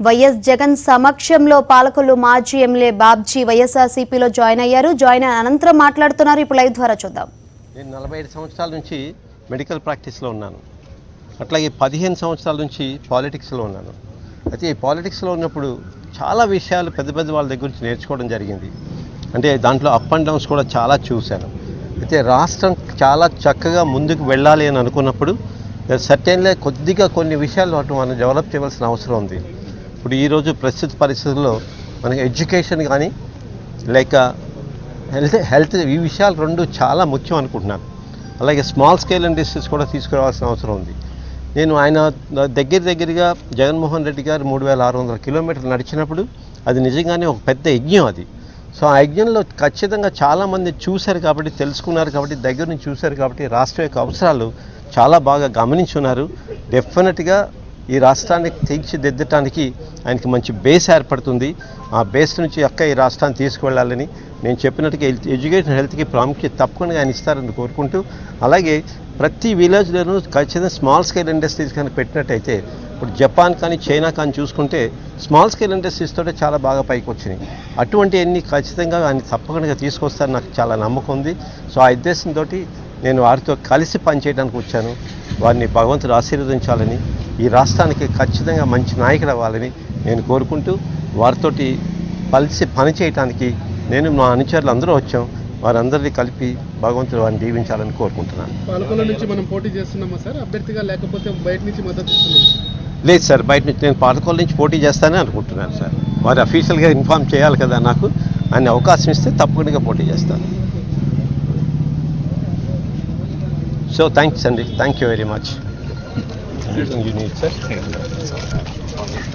YS Jagan సమక్షంలో పాలకొల్లు మాజీ MLA Babji వైఎస్ఆర్సీపీలో జాయిన్ అయ్యారు. జాయిన్ అనంతరం మాట్లాడుతున్నారు. ఇప్పుడు లైవ్ ద్వారా చూద్దాం. నేను 45 సంవత్సరాల నుంచి మెడికల్ ప్రాక్టీస్లో ఉన్నాను. అట్లాగే 15 సంవత్సరాల నుంచి పాలిటిక్స్లో ఉన్నాను. అయితే ఈ పాలిటిక్స్లో ఉన్నప్పుడు చాలా విషయాలు పెద్ద పెద్ద వాళ్ళ దగ్గర నుంచి నేర్చుకోవడం జరిగింది. అంటే దాంట్లో అప్ అండ్ డౌన్స్ కూడా చాలా చూశాను. అయితే రాష్ట్రం చాలా చక్కగా ముందుకు వెళ్ళాలి అని అనుకున్నప్పుడు సర్టెన్లీ కొద్దిగా కొన్ని విషయాలు వాటిని మనం డెవలప్ చేయవలసిన అవసరం ఉంది. ఇప్పుడు ఈరోజు ప్రస్తుత పరిస్థితుల్లో మనకి ఎడ్యుకేషన్ కానీ లేక హెల్త్ ఈ విషయాలు రెండు చాలా ముఖ్యం అనుకుంటున్నాను. అలాగే స్మాల్ స్కేల్ ఇండస్ట్రీస్ కూడా తీసుకురావాల్సిన అవసరం ఉంది. నేను ఆయన దగ్గరగా జగన్మోహన్ రెడ్డి గారు 3600 కిలోమీటర్లు నడిచినప్పుడు అది నిజంగానే ఒక పెద్ద యజ్ఞం అది. సో ఆ యజ్ఞంలో ఖచ్చితంగా చాలామంది చూశారు కాబట్టి, తెలుసుకున్నారు కాబట్టి, దగ్గర నుంచి చూశారు కాబట్టి రాష్ట్రం యొక్క అవసరాలు చాలా బాగా గమనించున్నారు. డెఫినెట్గా ఈ రాష్ట్రాన్ని తీర్చిదిద్దటానికి ఆయనకి మంచి బేస్ ఏర్పడుతుంది. ఆ బేస్ నుంచి ఈ రాష్ట్రాన్ని తీసుకువెళ్ళాలని నేను చెప్పినట్టుగా ఎడ్యుకేషన్ హెల్త్కి ప్రాముఖ్యత తప్పకుండా ఆయన ఇస్తారని కోరుకుంటూ, అలాగే ప్రతి విలేజ్లోనూ ఖచ్చితంగా స్మాల్ స్కేల్ ఇండస్ట్రీస్ కానీ పెట్టినట్టయితే, ఇప్పుడు జపాన్ కానీ చైనా కానీ చూసుకుంటే స్మాల్ స్కేల్ ఇండస్ట్రీస్ తోటే చాలా బాగా పైకి వచ్చినాయి. అటువంటివన్నీ ఖచ్చితంగా ఆయన తప్పకుండా తీసుకొస్తారని నాకు చాలా నమ్మకం ఉంది. సో ఆ ఉద్దేశంతో నేను వారితో కలిసి పనిచేయడానికి వచ్చాను. వారిని భగవంతుడు ఆశీర్వదించాలని, ఈ రాష్ట్రానికి ఖచ్చితంగా మంచి నాయకుడు అవ్వాలని నేను కోరుకుంటూ, వారితోటి కలిసి పనిచేయటానికి నేను మా అనుచరులు అందరూ వచ్చాం. వారందరినీ కలిపి భగవంతుడు వారిని దీవించాలని కోరుకుంటున్నాను. పాలకొల్లు నుంచి మనం పోటీ చేస్తున్నామా సార్ అభ్యర్థిగా, లేకపోతే బయట నుంచి మద్దతు ఇస్తున్నాం? లేదు సార్, బయట నుంచి నేను పాలకొల్లు నుంచి పోటీ చేస్తానని అనుకుంటున్నాను సార్. వారు అఫీషియల్గా ఇన్ఫార్మ్ చేయాలి కదా నాకు. ఆయన అవకాశం ఇస్తే తప్పకుండా పోటీ చేస్తాను. సో థ్యాంక్స్ అండి, thank you very much. You need, sir.